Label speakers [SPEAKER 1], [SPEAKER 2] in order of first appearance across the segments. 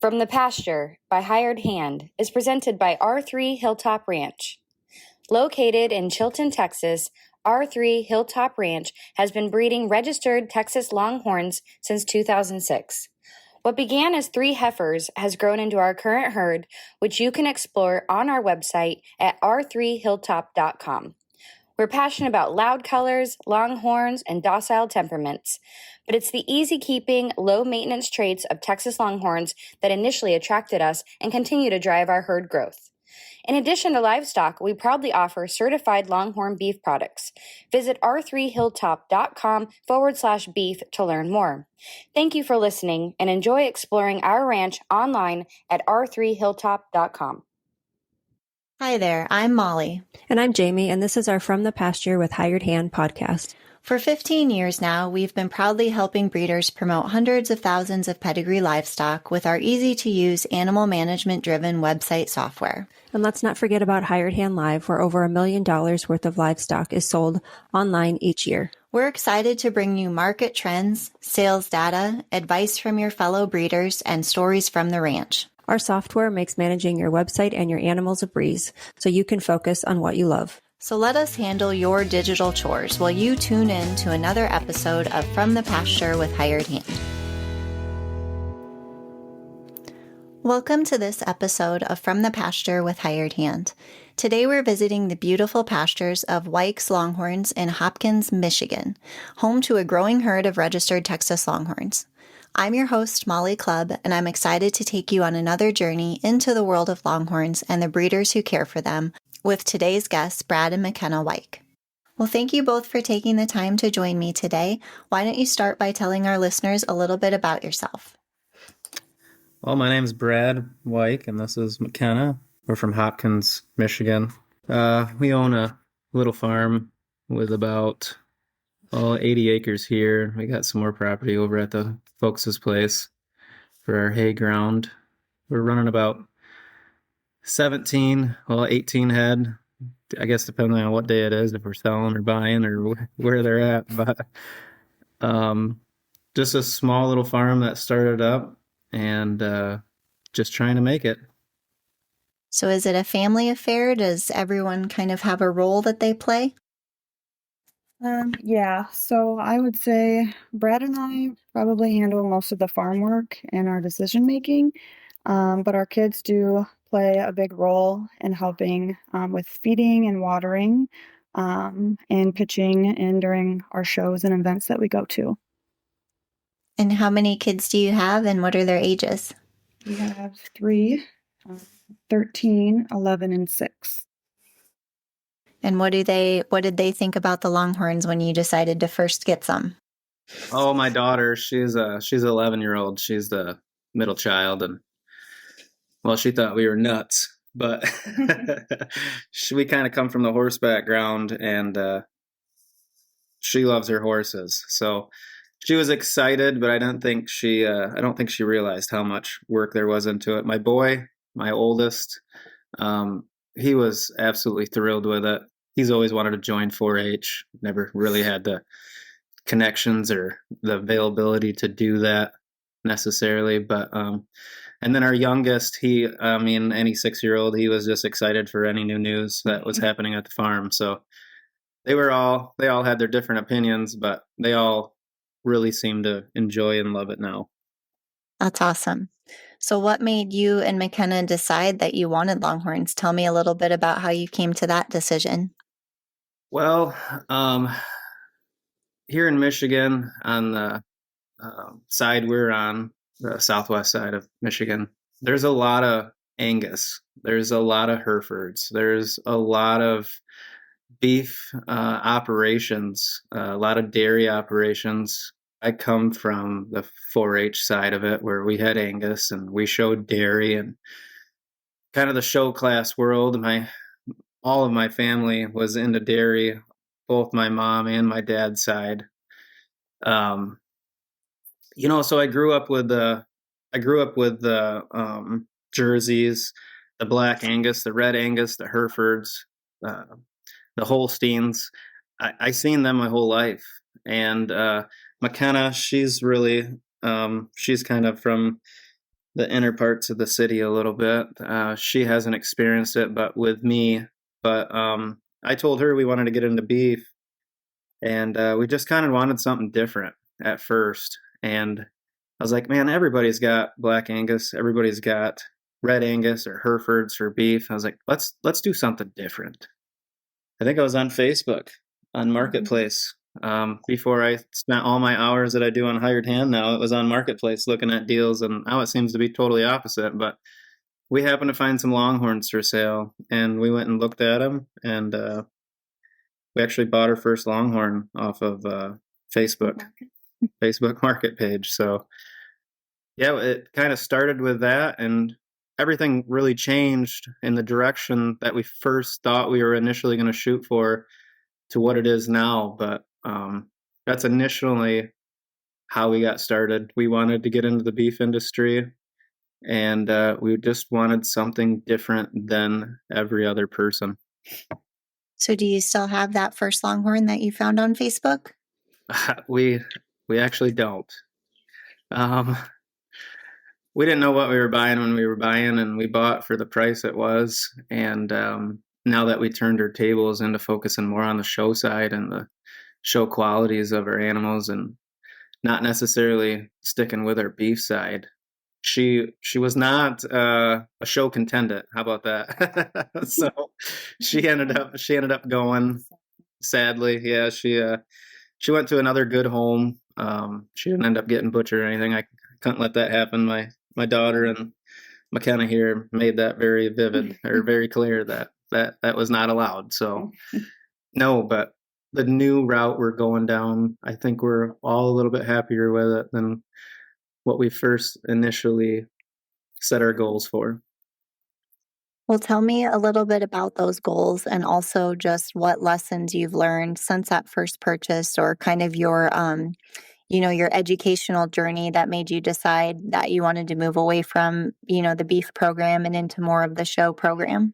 [SPEAKER 1] From the Pasture by Hired Hand is presented by R3 Hilltop Ranch. Located in Chilton, Texas, R3 Hilltop Ranch has been breeding registered Texas Longhorns since 2006. What began as 3 heifers has grown into our current herd, which you can explore on our website at r3hilltop.com. We're passionate about loud colors, longhorns, and docile temperaments, but it's the easy-keeping, low-maintenance traits of Texas Longhorns that initially attracted us and continue to drive our herd growth. In addition to livestock, we proudly offer certified Longhorn beef products. Visit r3hilltop.com/beef to learn more. Thank you for listening and enjoy exploring our ranch online at r3hilltop.com.
[SPEAKER 2] Hi there, I'm Molly.
[SPEAKER 3] And I'm Jamie, and this is our From the Pasture with Hired Hand podcast.
[SPEAKER 2] For 15 years now, we've been proudly helping breeders promote hundreds of thousands of pedigree livestock with our easy-to-use animal management-driven website software.
[SPEAKER 3] And let's not forget about Hired Hand Live, where over $1 million worth of livestock is sold online each year.
[SPEAKER 2] We're excited to bring you market trends, sales data, advice from your fellow breeders, and stories from the ranch.
[SPEAKER 3] Our software makes managing your website and your animals a breeze, so you can focus on what you love.
[SPEAKER 2] So let us handle your digital chores while you tune in to another episode of From the Pasture with Hired Hand. Welcome to this episode of From the Pasture with Hired Hand. Today we're visiting the beautiful pastures of Weicks Longhorns in Hopkins, Michigan, home to a growing herd of registered Texas Longhorns. I'm your host, Molly Clubb, and I'm excited to take you on another journey into the world of Longhorns and the breeders who care for them with today's guests, Brad and Mckenna Weick. Well, thank you both for taking the time to join me today. Why don't you start by telling our listeners a little bit about yourself?
[SPEAKER 4] Well, my name is Brad Weick, and this is Mckenna. We're from Hopkins, Michigan. We own a little farm with about 80 acres here. We got some more property over at the folks' place for our hay ground. We're running about 18 head, I guess depending on what day it is, if we're selling or buying or where they're at. But just a small little farm that started up and just trying to make it.
[SPEAKER 2] So is it a family affair? Does everyone kind of have a role that they play?
[SPEAKER 5] Yeah, so I would say Brad and I probably handle most of the farm work and our decision making, but our kids do play a big role in helping with feeding and watering, and pitching and during our shows and events that we go to.
[SPEAKER 2] And how many kids do you have, and what are their ages?
[SPEAKER 5] We have 3, 13, 11, and 6.
[SPEAKER 2] And what did they think about the Longhorns when you decided to first get some?
[SPEAKER 4] Oh, my daughter, she's an 11-year-old. She's the middle child, and well, she thought we were nuts, but we kind of come from the horse background, and she loves her horses. So she was excited, but I don't think she realized how much work there was into it. My boy, my oldest, he was absolutely thrilled with it. He's always wanted to join 4-H, never really had the connections or the availability to do that necessarily. But, and then our youngest, any 6-year-old, he was just excited for any new news that was happening at the farm. So they all had their different opinions, but they all really seem to enjoy and love it now.
[SPEAKER 2] That's awesome. So what made you and Mckenna decide that you wanted Longhorns? Tell me a little bit about how you came to that decision.
[SPEAKER 4] Well, here in Michigan, on the side we're on, the southwest side of Michigan, there's a lot of Angus. There's a lot of Herefords. There's a lot of beef operations, a lot of dairy operations. I come from the 4-H side of it, where we had Angus and we showed dairy and kind of the show class world. All of my family was into dairy, both my mom and my dad's side. So I grew up with the jerseys, the black Angus, the red Angus, the Herefords, the Holsteins. I seen them my whole life, and Mckenna, she's really she's kind of from the inner parts of the city a little bit. She hasn't experienced it, but with me. But I told her we wanted to get into beef, and we just kind of wanted something different at first. And I was like, man, everybody's got Black Angus, everybody's got Red Angus or Herefords for beef. I was like, let's do something different. I think I was on Facebook, on Marketplace. Before I spent all my hours that I do on Hired Hand now, it was on Marketplace looking at deals, and now it seems to be totally opposite. But we happened to find some Longhorns for sale, and we went and looked at them, and we actually bought our first Longhorn off of Facebook Market page. So yeah, it kind of started with that, and everything really changed in the direction that we first thought we were initially going to shoot for to what it is now. But that's initially how we got started. We wanted to get into the beef industry, and we just wanted something different than every other person.
[SPEAKER 2] So do you still have that first Longhorn that you found on Facebook?
[SPEAKER 4] We actually don't. We didn't know what we were buying when we were buying, and we bought for the price it was. And now that we turned our tables into focusing more on the show side and the show qualities of our animals, and not necessarily sticking with our beef side, she was not a show contendant. How about that? So she ended up going. Sadly, yeah, she went to another good home. She didn't end up getting butchered or anything. I couldn't let that happen. My daughter and Mckenna here made that very vivid or very clear that was not allowed. So no, but the new route we're going down, I think we're all a little bit happier with it than what we first initially set our goals for.
[SPEAKER 2] Well, tell me a little bit about those goals, and also just what lessons you've learned since that first purchase, or kind of your your educational journey that made you decide that you wanted to move away from, the beef program and into more of the show program.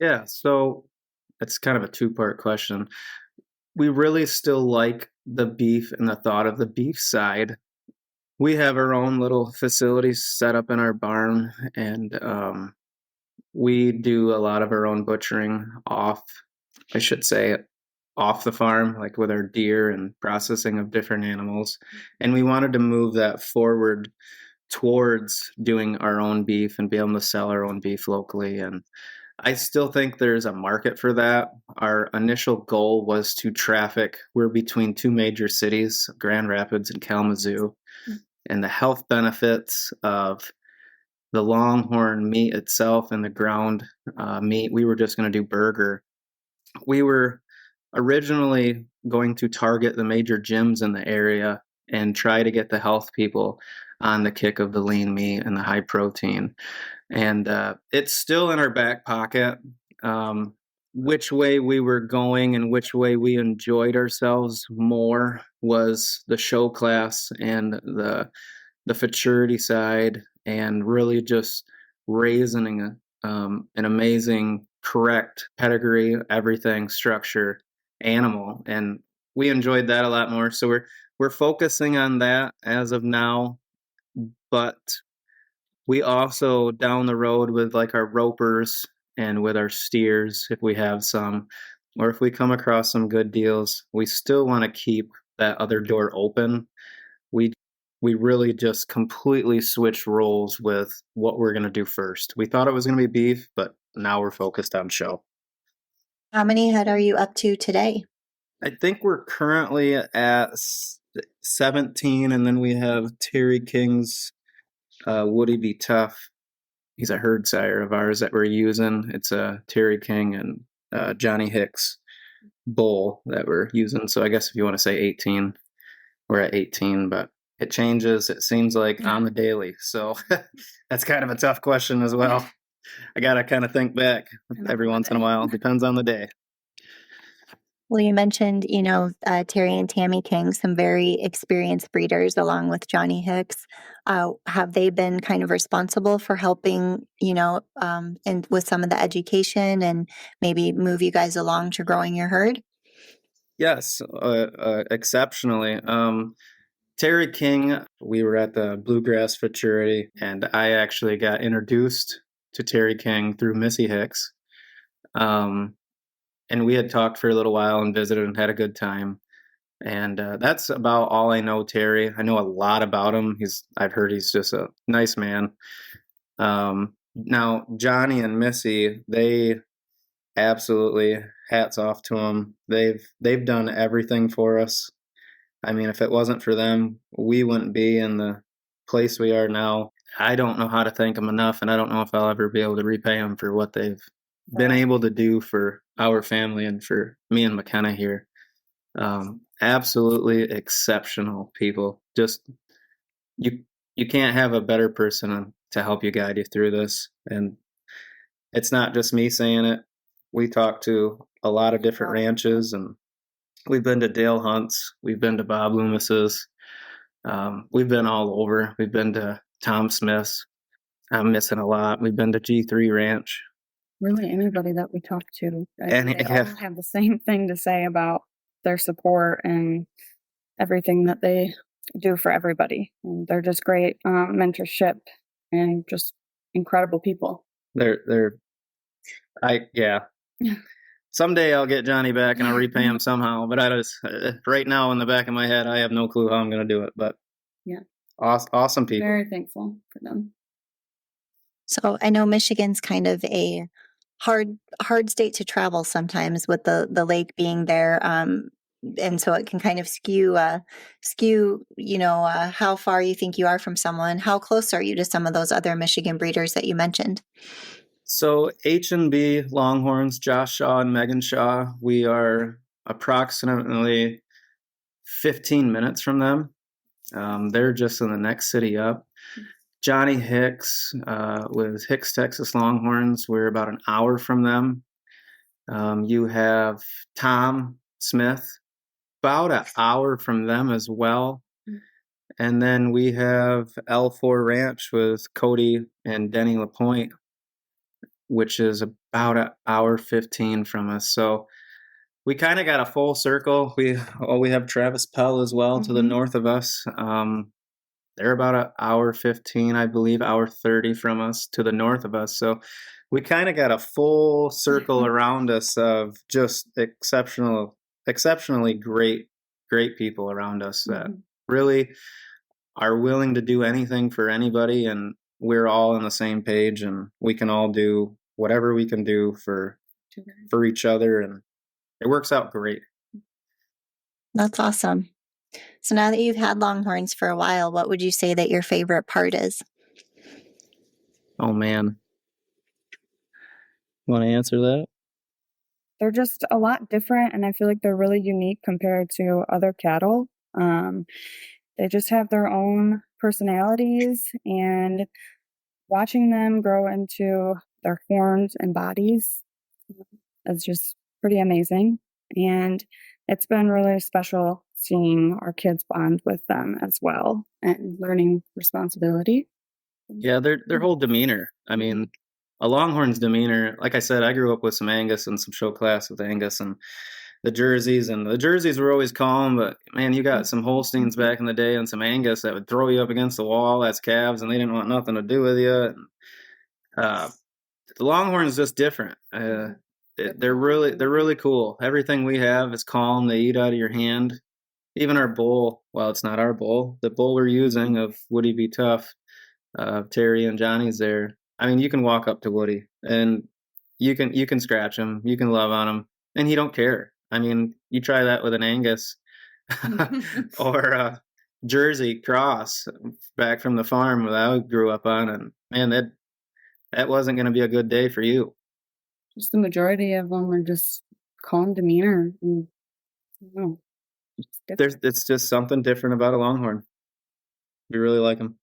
[SPEAKER 4] Yeah, so it's kind of a two-part question. We really still like the beef and the thought of the beef side. We have our own little facilities set up in our barn, and we do a lot of our own butchering off the farm, like with our deer and processing of different animals. And we wanted to move that forward towards doing our own beef and be able to sell our own beef locally. And I still think there's a market for that. Our initial goal was to traffic. We're between two major cities, Grand Rapids and Kalamazoo. And the health benefits of the Longhorn meat itself and the ground meat, we were just going to do burger. We were originally going to target the major gyms in the area and try to get the health people on the kick of the lean meat and the high protein. And it's still in our back pocket. Which way we were going and which way we enjoyed ourselves more was the show class and the futurity side, and really just raising an amazing, correct pedigree, everything, structure animal. And we enjoyed that a lot more. So we're focusing on that as of now. But we also, down the road, with like our ropers and with our steers, if we have some, or if we come across some good deals, we still want to keep that other door open. We really just completely switched roles with what we're going to do first. We thought it was going to be beef, but now we're focused on show.
[SPEAKER 2] How many head are you up to today?
[SPEAKER 4] I think we're currently at 17, and then we have Terry King's Woody Be Tough. He's a herd sire of ours that we're using. It's a Terry King and Johnny Hicks bull that we're using. So I guess if you want to say 18, we're at 18, but it changes, it seems like, on the daily. So that's kind of a tough question as well. I got to kind of think back every once in a while. Depends on the day.
[SPEAKER 2] Well, you mentioned, Terry and Tammy King, some very experienced breeders, along with Johnny Hicks. Have they been kind of responsible for helping, and with some of the education and maybe move you guys along to growing your herd?
[SPEAKER 4] Yes, exceptionally. Terry King, we were at the Bluegrass Futurity, and I actually got introduced to Terry King through Missy Hicks. And we had talked for a little while and visited and had a good time. And that's about all I know Terry. I know a lot about him. I've heard he's just a nice man. Now, Johnny and Missy, they absolutely, hats off to them. They've done everything for us. I mean, if it wasn't for them, we wouldn't be in the place we are now. I don't know how to thank them enough, and I don't know if I'll ever be able to repay them for what they've been able to do for our family and for me and Mckenna here. Absolutely exceptional people. Just you can't have a better person to help you guide you through this. And it's not just me saying it. We talked to a lot of different ranches, and we've been to Dale Hunt's. We've been to Bob Loomis's. We've been all over. We've been to Tom Smith's. I'm missing a lot. We've been to G3 Ranch.
[SPEAKER 5] Really, anybody that we talk to, they all have the same thing to say about their support and everything that they do for everybody. And they're just great mentorship and just incredible people.
[SPEAKER 4] Someday I'll get Johnny back and I'll repay him somehow. But I just right now in the back of my head, I have no clue how I'm going to do it. But
[SPEAKER 5] yeah,
[SPEAKER 4] awesome people.
[SPEAKER 5] Very thankful for them.
[SPEAKER 2] So I know Michigan's kind of a hard state to travel sometimes with the lake being there. And so it can kind of skew, how far you think you are from someone. How close are you to some of those other Michigan breeders that you mentioned?
[SPEAKER 4] So H&B Longhorns, Josh Shaw and Megan Shaw, we are approximately 15 minutes from them. They're just in the next city up. Johnny Hicks with Hicks, Texas Longhorns, we're about an hour from them. You have Tom Smith, about an hour from them as well. And then we have L4 Ranch with Cody and Denny LaPointe, which is about an hour 15 from us. So we kind of got a full circle. We have Travis Pell as well to the north of us. They're about an hour 15, I believe, hour 30 from us to the north of us. So we kind of got a full circle around us of just exceptionally great people around us that really are willing to do anything for anybody. And we're all on the same page, and we can all do whatever we can do for each other. And it works out great.
[SPEAKER 2] That's awesome. So now that you've had Longhorns for a while, what would you say that your favorite part is?
[SPEAKER 4] Oh, man. Want to answer that?
[SPEAKER 5] They're just a lot different, and I feel like they're really unique compared to other cattle. They just have their own personalities, and watching them grow into their horns and bodies is just pretty amazing. And it's been really special seeing our kids bond with them as well and learning responsibility.
[SPEAKER 4] Yeah, their whole demeanor. I mean, a Longhorn's demeanor, like I said, I grew up with some Angus and some show class with Angus and the jerseys were always calm, but man, you got some Holsteins back in the day and some Angus that would throw you up against the wall as calves, and they didn't want nothing to do with you. The Longhorn's just different. They're really cool. Everything we have is calm. They eat out of your hand. Even our bull, well, it's not our bull. The bull we're using of Woody Be Tough, Terry and Johnny's there. I mean, you can walk up to Woody and you can scratch him, you can love on him, and he don't care. I mean, you try that with an Angus or a Jersey cross back from the farm that I grew up on, and man, that wasn't going to be a good day for you.
[SPEAKER 5] Just the majority of them are just calm demeanor. And,
[SPEAKER 4] it's just something different about a Longhorn. We really like them.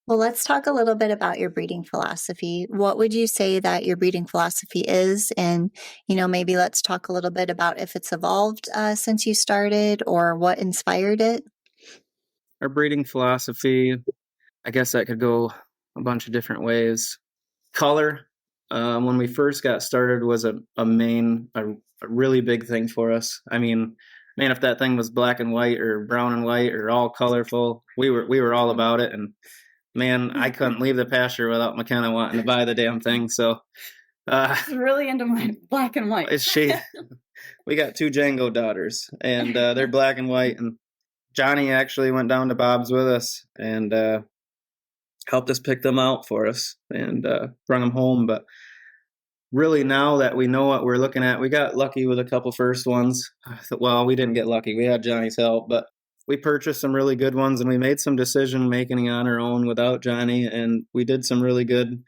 [SPEAKER 2] Well, let's talk a little bit about your breeding philosophy. What would you say that your breeding philosophy is? And, maybe let's talk a little bit about if it's evolved since you started or what inspired it.
[SPEAKER 4] Our breeding philosophy, I guess that could go a bunch of different ways. Color, when we first got started, was a really big thing for us. I mean, man, if that thing was black and white or brown and white or all colorful, we were all about it. And man, I couldn't leave the pasture without Mckenna wanting to buy the damn thing. So
[SPEAKER 5] She's really into my black and white.
[SPEAKER 4] We got 2 Django daughters, and they're black and white. And Johnny actually went down to Bob's with us and helped us pick them out for us and bring them home. But really, now that we know what we're looking at, we got lucky with a couple first ones. Well, we didn't get lucky. We had Johnny's help, but we purchased some really good ones, and we made some decision making on our own without Johnny, and we did some really good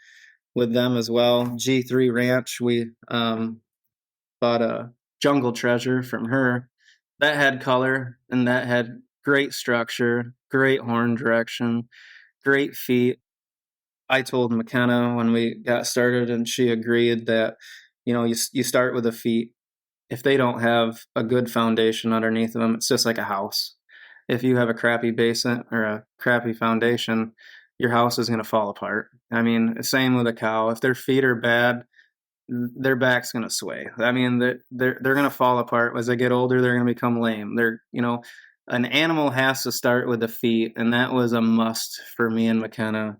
[SPEAKER 4] with them as well. G3 Ranch, we bought a Jungle Treasure from her. That had color, and that had great structure, great horn direction, great feet. I told Mckenna when we got started, and she agreed that, you start with the feet. If they don't have a good foundation underneath them, it's just like a house. If you have a crappy basement or a crappy foundation, your house is going to fall apart. I mean, same with a cow. If their feet are bad, their back's going to sway. I mean, they're going to fall apart. As they get older, they're going to become lame. An animal has to start with the feet, and that was a must for me and Mckenna.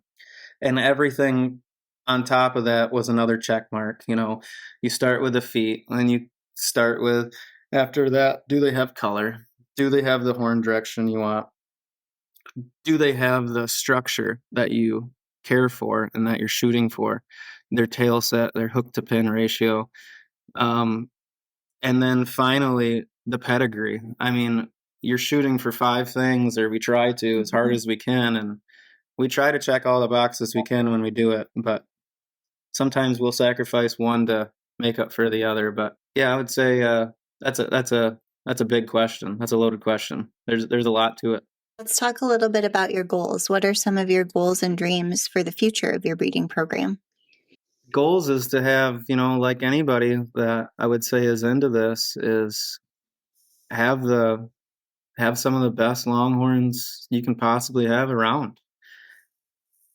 [SPEAKER 4] And everything on top of that was another check mark. You start with the feet, and then you start with, after that, do they have color? Do they have the horn direction you want? Do they have the structure that you care for and that you're shooting for? Their tail set, their hook to pin ratio. And then finally, the pedigree. I mean, you're shooting for 5 things, or we try to, as hard as we can. And we try to check all the boxes we can when we do it. But sometimes we'll sacrifice one to make up for the other. But yeah, I would say that's a big question. That's a loaded question. There's a lot to it.
[SPEAKER 2] Let's talk a little bit about your goals. What are some of your goals and dreams for the future of your breeding program?
[SPEAKER 4] Goals is to have, like anybody that I would say is into this, is have some of the best Longhorns you can possibly have around.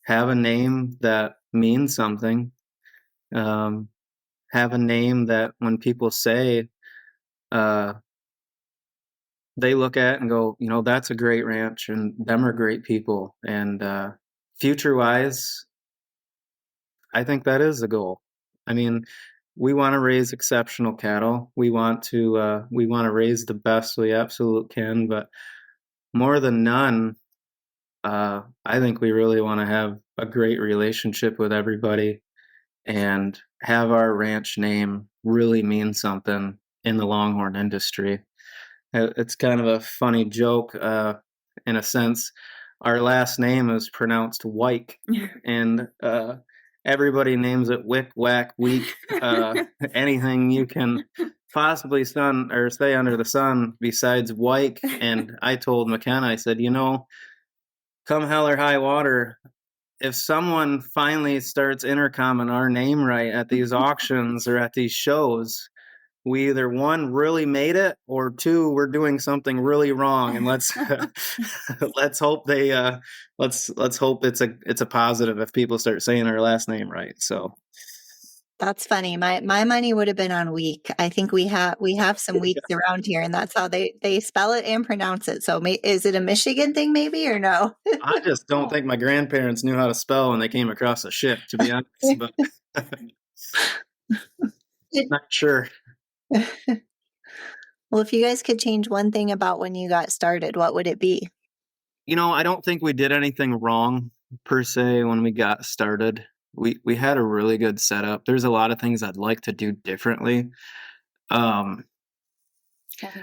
[SPEAKER 4] Have a name that means something. Have a name that when people say, they look at and go, that's a great ranch, and them are great people. And future-wise, I think that is the goal. I mean, we want to raise exceptional cattle. We want to raise the best we absolutely can. But more than none, I think we really want to have a great relationship with everybody and have our ranch name really mean something in the Longhorn industry. It's kind of a funny joke, in a sense. Our last name is pronounced Weick, and everybody names it Wick, Whack, Week, anything you can possibly say under the sun besides Weick. And I told Mckenna, I said, come hell or high water, if someone finally starts intercomming our name right at these auctions or at these shows, we either 1, really made it, or 2, we're doing something really wrong. And let's hope let's hope it's a positive if people start saying our last name right. So
[SPEAKER 2] that's funny. My money would have been on Week. I think we have some Weeks around here, and that's how they spell it and pronounce it. So is it a Michigan thing maybe, or no?
[SPEAKER 4] I just don't think my grandparents knew how to spell when they came across a ship, to be honest. But not sure.
[SPEAKER 2] Well, if you guys could change one thing about when you got started, what would it be?
[SPEAKER 4] I don't think we did anything wrong per se when we got started. We had a really good setup. There's a lot of things I'd like to do differently.
[SPEAKER 5] Having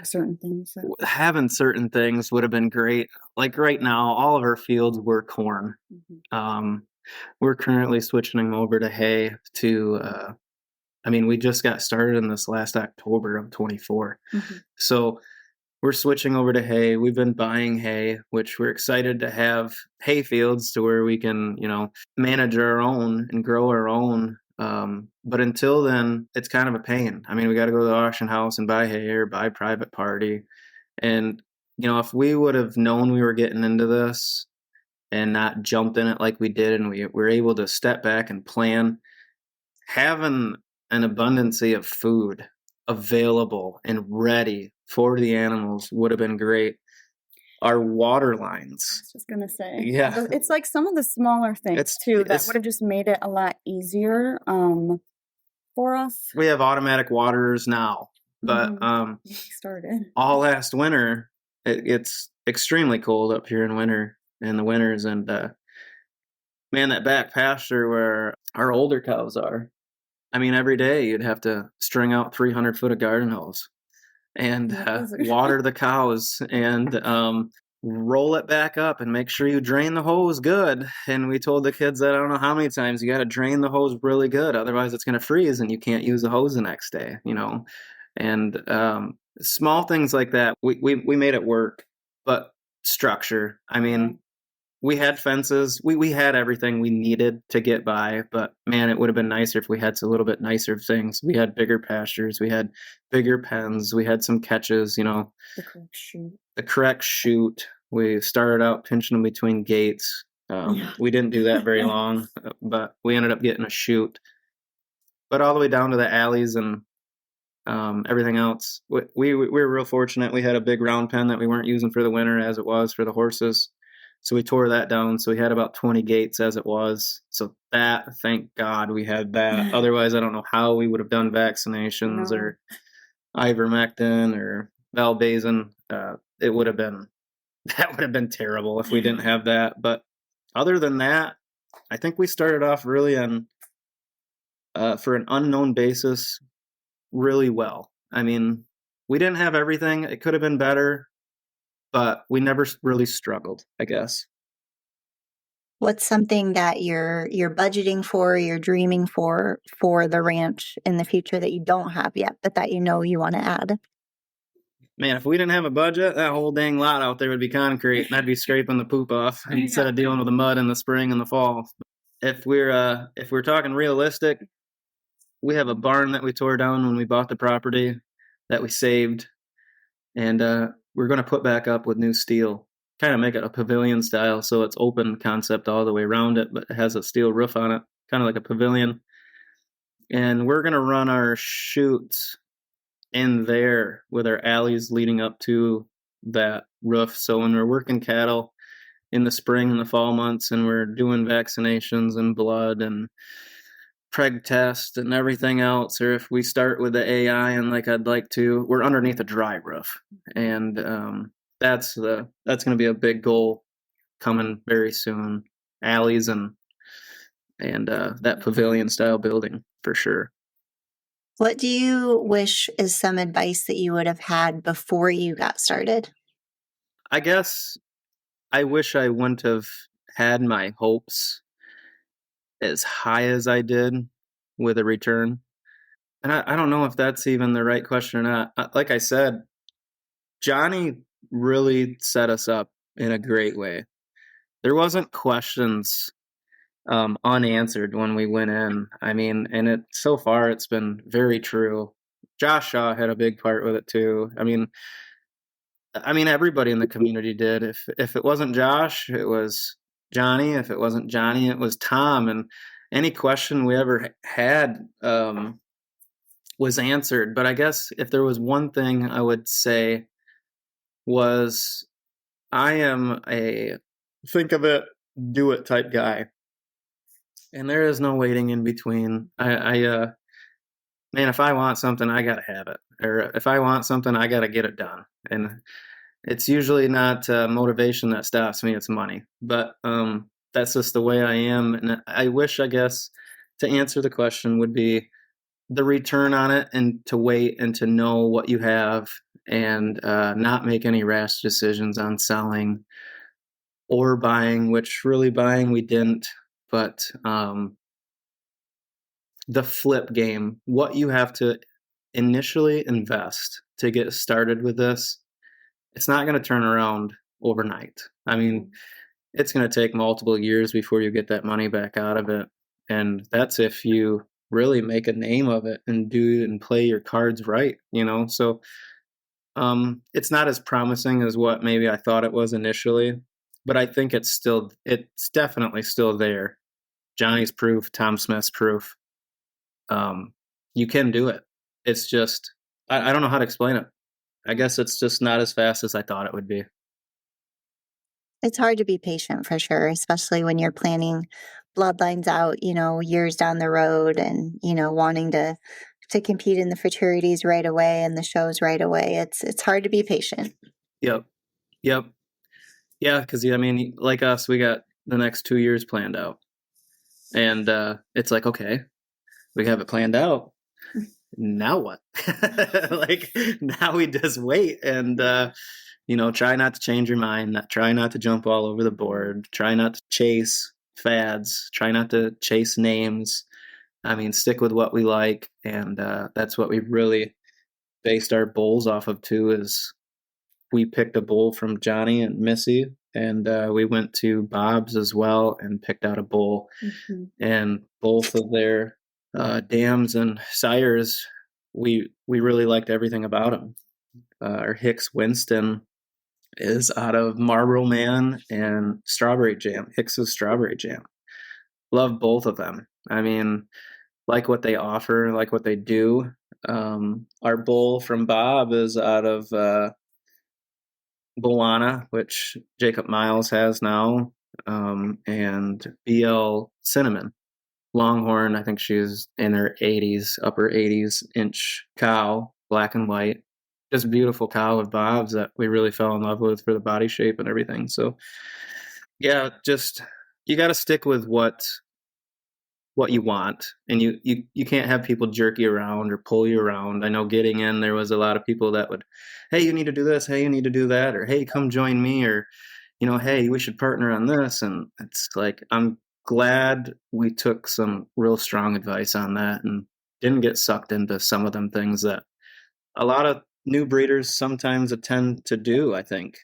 [SPEAKER 5] certain things
[SPEAKER 4] would have been great. Like right now, all of our fields were corn. Mm-hmm. We're currently switching them over to hay we just got started in this last October of 24. Mm-hmm. So we're switching over to hay. We've been buying hay, which we're excited to have hay fields to where we can, manage our own and grow our own. But until then, it's kind of a pain. We got to go to the auction house and buy hay or buy private party. And, if we would have known we were getting into this and not jumped in it like we did, and we were able to step back and plan, having an abundance of food available and ready for the animals would have been great. Our water
[SPEAKER 5] I
[SPEAKER 4] lines.
[SPEAKER 5] was just gonna say,
[SPEAKER 4] Yeah.
[SPEAKER 5] it's like some of the smaller things too that
[SPEAKER 4] It's
[SPEAKER 5] would have just made it a lot easier for us.
[SPEAKER 4] we have automatic waterers now, but
[SPEAKER 5] We started.
[SPEAKER 4] all last winter it's extremely cold up here in winter in the winters, and man, that back pasture where our older cows are, I mean, every day you'd have to string out 300 foot of garden hose and water the cows and roll it back up and make sure you drain the hose good. And we told the kids that I don't know how many times you got to drain the hose really good, otherwise it's going to freeze and you can't use the hose the next day, you know. And small things like that, we made it work. But structure, I mean, we had fences, we had everything we needed to get by, but man, it would have been nicer if we had a little bit nicer things. We had bigger pastures, we had bigger pens, we had some catches, you know. The correct chute. We started out pinching them between gates. We didn't do that very long, but we ended up getting a chute. But all the way down to the alleys and everything else, we were real fortunate. We had a big round pen that we weren't using for the winter as it was for the horses. So we tore that down. So we had about 20 gates as it was. So that, thank God we had that. Otherwise, I don't know how we would have done vaccinations or ivermectin or valbazin. It would have been, that would have been terrible if we didn't have that. But other than that, I think we started off really on, for an unknown basis, really well. I mean, we didn't have everything. It could have been better, but we never really struggled, I guess.
[SPEAKER 2] What's something that you're budgeting for, you're dreaming for the ranch in the future that you don't have yet, but that you know you want to add?
[SPEAKER 4] Man, if we didn't have a budget, that whole dang lot out there would be concrete, and I'd be scraping the poop off instead of dealing with the mud in the spring and the fall. If we're talking realistic, we have a barn that we tore down when we bought the property that we saved, and we're going to put back up with new steel, kind of make it a pavilion style, so it's open concept all the way around it, but it has a steel roof on it, kind of like a pavilion. And we're going to run our chutes in there with our alleys leading up to that roof. So when we're working cattle in the spring and the fall months and we're doing vaccinations and blood and preg test and everything else, or if we start with the AI and like I'd like to, we're underneath a dry roof. And that's going to be a big goal coming very soon. Alleys and that pavilion style building for sure.
[SPEAKER 2] What do you wish is some advice that you would have had before you got started?
[SPEAKER 4] I guess I wish I wouldn't have had my hopes as high as I did with a return. And I don't know if that's even the right question or not. Like I said, Johnny really set us up in a great way. There wasn't questions unanswered when we went in. I mean, and so far it's been very true. Josh Shaw had a big part with it too. I mean everybody in the community did. If it wasn't Josh, it was Johnny. If it wasn't Johnny, it was Tom. And any question we ever had was answered. But I guess if there was one thing I would say was I am a think of it, do it type guy. And there is no waiting in between. Man, if I want something, I gotta have it. Or if I want something, I gotta get it done. And it's usually not motivation that stops me; it's money. But that's just the way I am. And I wish, I guess, to answer the question would be the return on it, and to wait and to know what you have, and not make any rash decisions on selling or buying. Which really buying we didn't. But the flip game, what you have to initially invest to get started with this, it's not going to turn around overnight. I mean, it's going to take multiple years before you get that money back out of it. And that's if you really make a name of it and do and play your cards right, you know? So it's not as promising as what maybe I thought it was initially, but I think it's definitely still there. Johnny's proof, Tom Smith's proof. You can do it. It's just, I don't know how to explain it. I guess it's just not as fast as I thought it would be.
[SPEAKER 2] It's hard to be patient for sure, especially when you're planning bloodlines out, years down the road and, wanting to compete in the fraternities right away and the shows right away. It's hard to be patient.
[SPEAKER 4] Yep. Yep. Yeah, because I mean, like us, we got the next 2 years planned out. And it's like, okay, we have it planned out. Now what? Like, now we just wait and try not to change your mind, try not to jump all over the board, try not to chase fads, try not to chase names. I mean, stick with what we like, and that's what we really based our bowls off of too. Is we picked a bowl from Johnny and Missy, and we went to Bob's as well and picked out a bowl, and both of their dams and sires, we really liked everything about them. Our Hicks Winston is out of Marlboro Man and Strawberry Jam. Hicks's Strawberry Jam. Love both of them. I mean, like what they offer, like what they do. Our bowl from Bob is out of Bolana, which Jacob Miles has now, and BL Cinnamon. Longhorn, I think she's in her 80s, upper 80s inch cow, black and white. Just beautiful cow with Bob's that we really fell in love with for the body shape and everything. So, yeah, just you got to stick with what you want, and you can't have people jerk you around or pull you around. I know getting in, there was a lot of people that would, hey, you need to do this, hey, you need to do that, or hey, come join me, or hey, we should partner on this. And it's like, I'm glad we took some real strong advice on that and didn't get sucked into some of them things that a lot of new breeders sometimes tend to do, I think.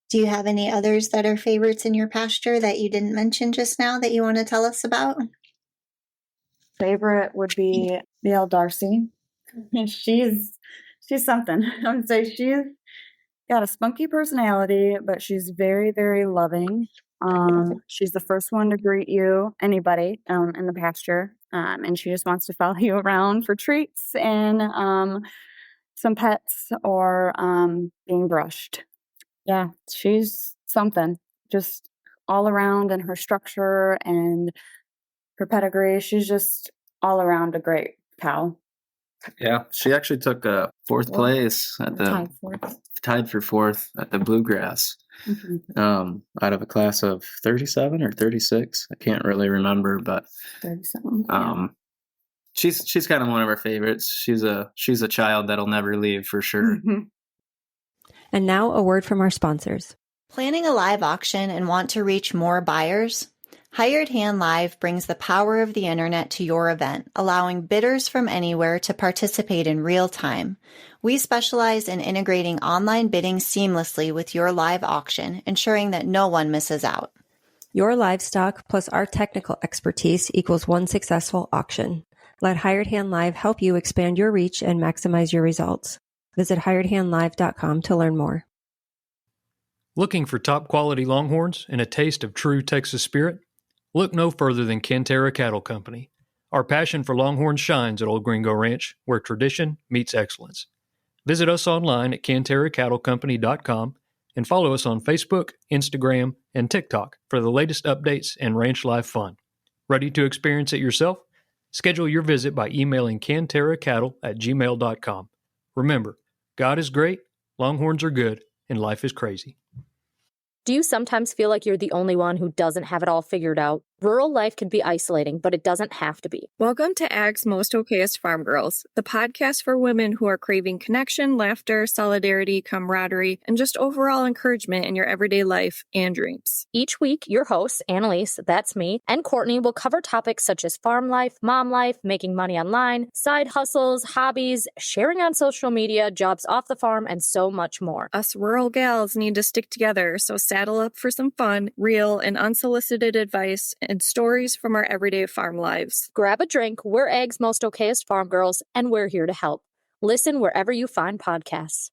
[SPEAKER 2] Do you have any others that are favorites in your pasture that you didn't mention just now that you want to tell us about?
[SPEAKER 5] Favorite would be BL Darcy. She's something. I would say she's got a spunky personality, but she's very, very loving. She's the first one to greet you, anybody, in the pasture. And she just wants to follow you around for treats and some pets or being brushed. Yeah, she's something. Just all around, and her structure and her pedigree. She's just all around a great cow.
[SPEAKER 4] Yeah, she actually took fourth place at the tied for fourth at the Bluegrass, out of a class of 37 or 36. I can't really remember, but
[SPEAKER 5] 37.
[SPEAKER 4] She's kind of one of our favorites. She's a child that'll never leave for sure.
[SPEAKER 3] And now a word from our sponsors.
[SPEAKER 2] Planning a live auction and want to reach more buyers? Hired Hand Live brings the power of the internet to your event, allowing bidders from anywhere to participate in real time. We specialize in integrating online bidding seamlessly with your live auction, ensuring that no one misses out.
[SPEAKER 3] Your livestock plus our technical expertise equals one successful auction. Let Hired Hand Live help you expand your reach and maximize your results. Visit hiredhandlive.com to learn more.
[SPEAKER 6] Looking for top quality Longhorns and a taste of true Texas spirit? Look no further than Cantera Cattle Company. Our passion for Longhorns shines at Old Gringo Ranch, where tradition meets excellence. Visit us online at CanteraCattleCompany.com and follow us on Facebook, Instagram, and TikTok for the latest updates and ranch life fun. Ready to experience it yourself? Schedule your visit by emailing canteracattle@gmail.com. Remember, God is great, Longhorns are good, and life is crazy.
[SPEAKER 7] Do you sometimes feel like you're the only one who doesn't have it all figured out? Rural life can be isolating, but it doesn't have to be.
[SPEAKER 8] Welcome to Ag's Most Okayest Farm Girls, the podcast for women who are craving connection, laughter, solidarity, camaraderie, and just overall encouragement in your everyday life and dreams.
[SPEAKER 7] Each week, your hosts, Annalise, that's me, and Courtney will cover topics such as farm life, mom life, making money online, side hustles, hobbies, sharing on social media, jobs off the farm, and so much more.
[SPEAKER 8] Us rural gals need to stick together, so saddle up for some fun, real, and unsolicited advice and stories from our everyday farm lives.
[SPEAKER 7] Grab a drink, we're Ag's Most Okayest Farm Girls, and we're here to help. Listen wherever you find podcasts.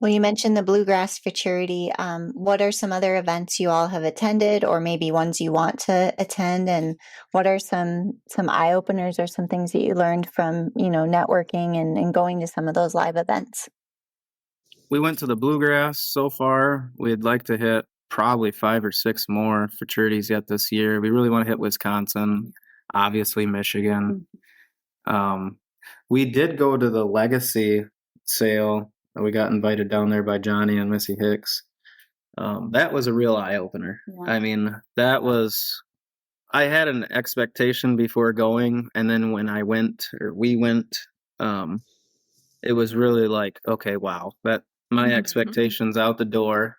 [SPEAKER 2] Well, you mentioned the Bluegrass Futurity. What are some other events you all have attended, or maybe ones you want to attend? And what are some eye openers or some things that you learned from, networking and going to some of those live events?
[SPEAKER 4] We went to the Bluegrass so far. We'd like to hit probably 5 or 6 more futurities yet this year. We really want to hit Wisconsin, obviously Michigan. We did go to the Legacy sale. We got invited down there by Johnny and Missy Hicks. That was a real eye-opener.
[SPEAKER 5] Yeah.
[SPEAKER 4] I mean, I had an expectation before going, and then when we went, it was really like, okay, wow, that my expectations out the door.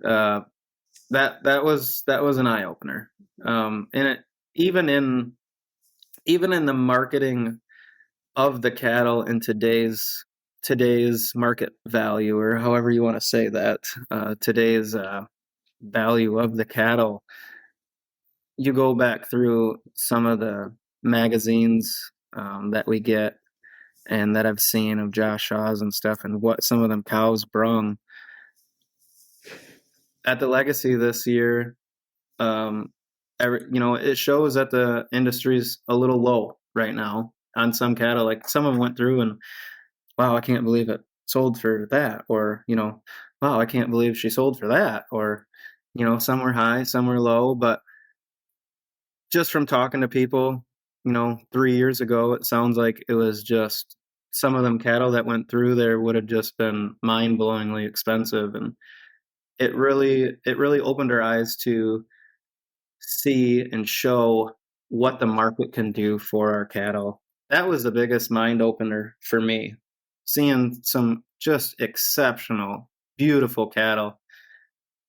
[SPEAKER 4] That was an eye-opener. And it even in the marketing of the cattle in today's market value, or however you want to say that, today's value of the cattle, you go back through some of the magazines that we get and that I've seen of Josh Shaw's and stuff, and what some of them cows brung at the Legacy this year. It shows that the industry's a little low right now on some cattle. Like, some of them went through and, wow, I can't believe it sold for that. Or, wow, I can't believe she sold for that. Or, some were high, some were low. But just from talking to people, 3 years ago, it sounds like it was just some of them cattle that went through there would have just been mind-blowingly expensive. And it really opened our eyes to see and show what the market can do for our cattle. That was the biggest mind opener for me, seeing some just exceptional, beautiful cattle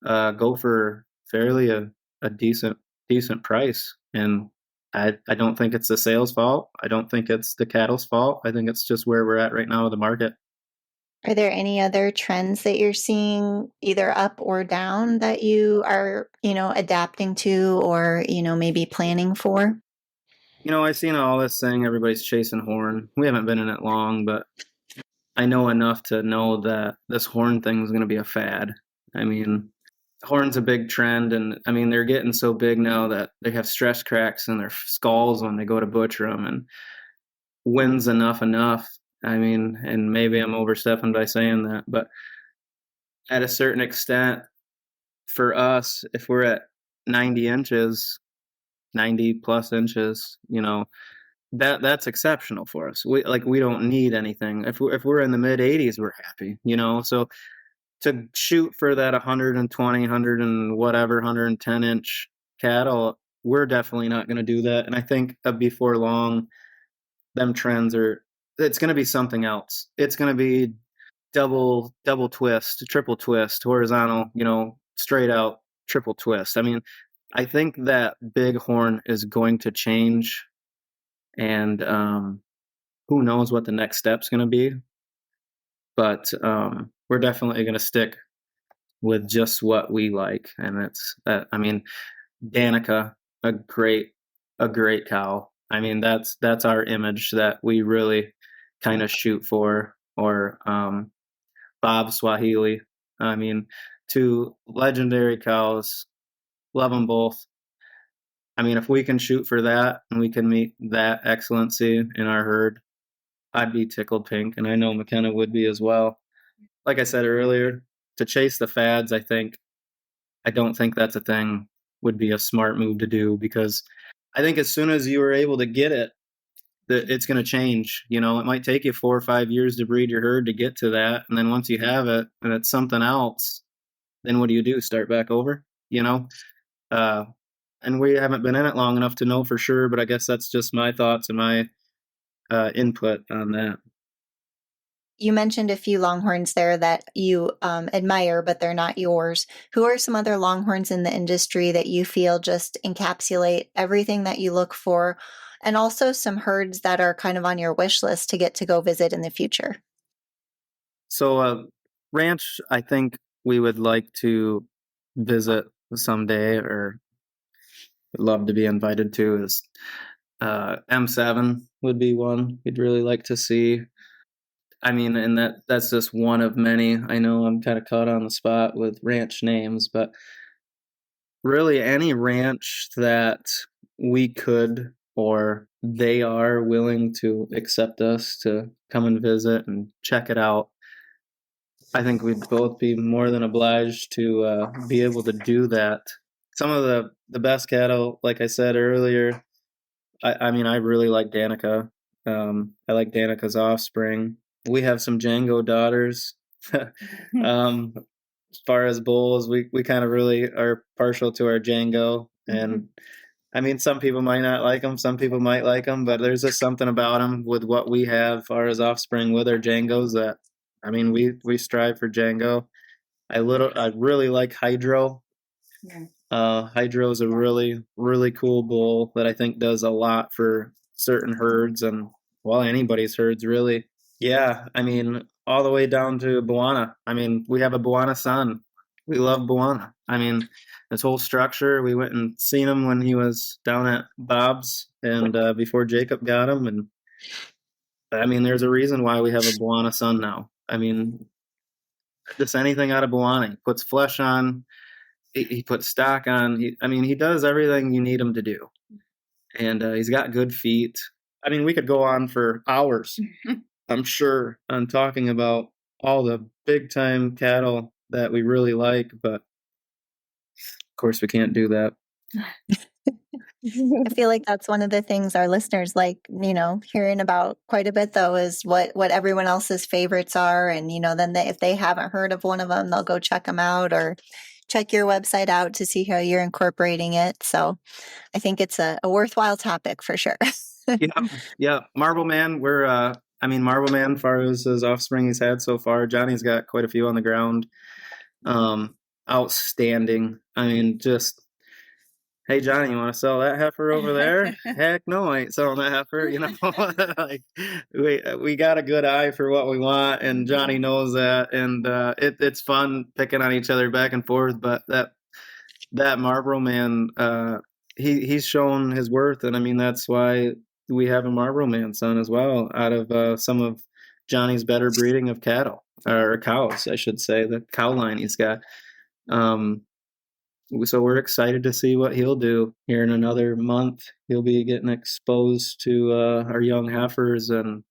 [SPEAKER 4] go for fairly a decent price. And I don't think it's the sales fault. I don't think it's the cattle's fault. I think it's just where we're at right now with the market.
[SPEAKER 2] Are there any other trends that you're seeing either up or down that you are, adapting to, or, maybe planning for?
[SPEAKER 4] I've seen all this saying everybody's chasing horn. We haven't been in it long, but I know enough to know that this horn thing is going to be a fad. I mean, horn's a big trend, and I mean, they're getting so big now that they have stress cracks in their skulls when they go to butcher them, and when's enough? I mean, and maybe I'm overstepping by saying that, but at a certain extent, for us, if we're at 90 inches, 90 plus inches, that's exceptional for us. We don't need anything. If we're in the mid 80s, we're happy, So to shoot for that 120, 100 and whatever, 110 inch cattle, we're definitely not going to do that. And I think before long, it's going to be something else. It's going to be double twist, triple twist, horizontal, straight out triple twist. I mean, I think that big horn is going to change, and who knows what the next step's going to be. But we're definitely going to stick with just what we like, and it's that. I mean, Danica, a great cow. I mean, that's our image that we really kind of shoot for. Or Bob Swahili. I mean, 2 legendary cows. Love them both. I mean, if we can shoot for that and we can meet that excellency in our herd, I'd be tickled pink, and I know Mckenna would be as well. Like I said earlier, to chase the fads, I don't think that's a thing would be a smart move to do, because I think as soon as you are able to get it, that it's going to change. It might take you 4 or 5 years to breed your herd to get to that, and then once you have it and it's something else, then what do? Start back over? And we haven't been in it long enough to know for sure, but I guess that's just my thoughts and my input on that.
[SPEAKER 2] You mentioned a few Longhorns there that you admire, but they're not yours. Who are some other Longhorns in the industry that you feel just encapsulate everything that you look for, and also some herds that are kind of on your wish list to get to go visit in the future?
[SPEAKER 4] So ranch, I think we would like to visit someday, or would love to be invited to, is M7 would be one we'd really like to see. I mean, and that's just one of many. I know I'm kind of caught on the spot with ranch names, but really any ranch that we could or they are willing to accept us to come and visit and check it out, I think we'd both be more than obliged to be able to do that. Some of the best cattle, like I said earlier, I mean, I really like Danica. I like Danica's offspring. We have some Django daughters. As far as bulls, we kind of really are partial to our Django. And I mean, some people might not like them, some people might like them, but there's just something about them with what we have as far as offspring with our Djangos that, I mean, we strive for Django. I really like Hydro.
[SPEAKER 5] Yeah.
[SPEAKER 4] Hydro is a really, really cool bull that I think does a lot for certain herds and, well, anybody's herds, really. Yeah, I mean, all the way down to Buana. I mean, we have a Buana son. We love Buana. I mean, this whole structure, we went and seen him when he was down at Bob's and before Jacob got him. And I mean, there's a reason why we have a Buana son now. I mean, just anything out of Buana. He puts flesh on. He puts stock on. He does everything you need him to do. And he's got good feet. I mean, we could go on for hours, I'm sure, on talking about all the big time cattle that we really like, but of course we can't do that.
[SPEAKER 2] I feel like that's one of the things our listeners like, hearing about quite a bit, though, is what everyone else's favorites are. And, then if they haven't heard of one of them, they'll go check them out or check your website out to see how you're incorporating it. So I think it's a worthwhile topic for sure.
[SPEAKER 4] Yeah. Marble Man, Marble Man, as far as his offspring he's had so far, Johnny's got quite a few on the ground. Outstanding. I mean, just, hey, Johnny, you want to sell that heifer over there? Heck no, I ain't selling that heifer. Like we got a good eye for what we want, and Johnny knows that. And it's fun picking on each other back and forth. But that Marlboro Man, he's shown his worth, and I mean that's why we have a Marlboro Man son as well, out of some of Johnny's better breeding of cattle or cows, I should say, the cow line he's got. So we're excited to see what he'll do here in another month. He'll be getting exposed to our young heifers, and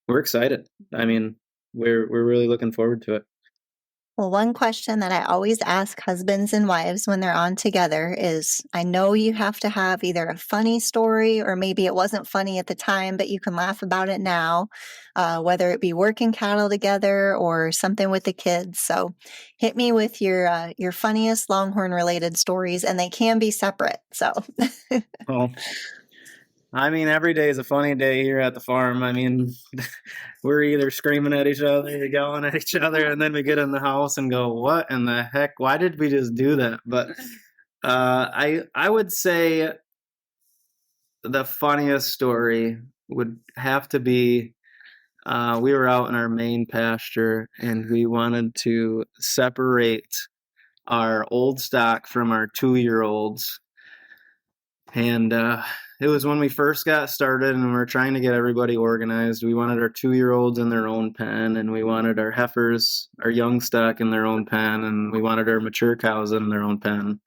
[SPEAKER 4] we're excited. I mean, we're really looking forward to it.
[SPEAKER 2] Well, one question that I always ask husbands and wives when they're on together is, I know you have to have either a funny story or maybe it wasn't funny at the time, but you can laugh about it now, whether it be working cattle together or something with the kids. So hit me with your funniest Longhorn related stories, and they can be separate. So.
[SPEAKER 4] Well, I mean, every day is a funny day here at the farm. I mean, we're either screaming at each other or yelling at each other, and then we get in the house and go, what in the heck? Why did we just do that? But I would say the funniest story would have to be we were out in our main pasture, and we wanted to separate our old stock from our 2-year-olds. And it was when we first got started and we were trying to get everybody organized. We wanted our 2-year-olds in their own pen, and we wanted our heifers, our young stock, in their own pen, and we wanted our mature cows in their own pen.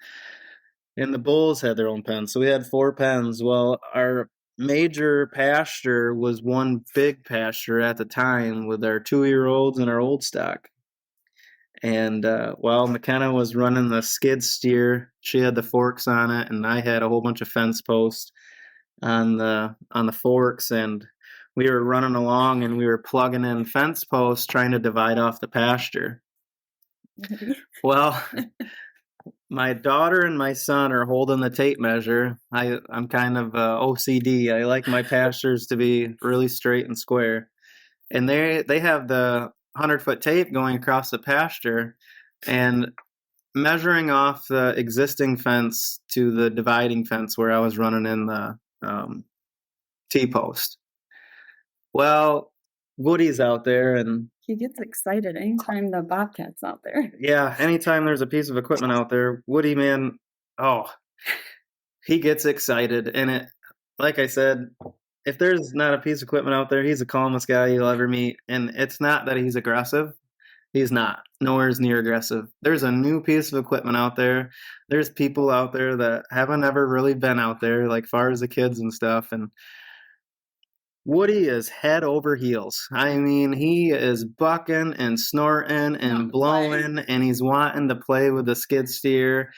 [SPEAKER 4] And the bulls had their own pen. So we had 4 pens. Well, our major pasture was one big pasture at the time with our 2-year-olds and our old stock. And while Mckenna was running the skid steer, she had the forks on it, and I had a whole bunch of fence posts on the forks, and we were running along and we were plugging in fence posts trying to divide off the pasture. Well, my daughter and my son are holding the tape measure. I'm kind of OCD. I like my pastures to be really straight and square. And they have the 100-foot tape going across the pasture and measuring off the existing fence to the dividing fence where I was running in the T-post. Well, Woody's out there, and
[SPEAKER 5] he gets excited anytime the bobcat's out there.
[SPEAKER 4] Yeah, anytime there's a piece of equipment out there, Woody, man, he gets excited. And it, like I said, if there's not a piece of equipment out there, he's the calmest guy you'll ever meet. And it's not that he's aggressive. He's not. Nowhere near aggressive. There's a new piece of equipment out there. There's people out there that haven't ever really been out there, like far as the kids and stuff. And Woody is head over heels. I mean, he is bucking and snorting and blowing, and he's wanting to play with the skid steer.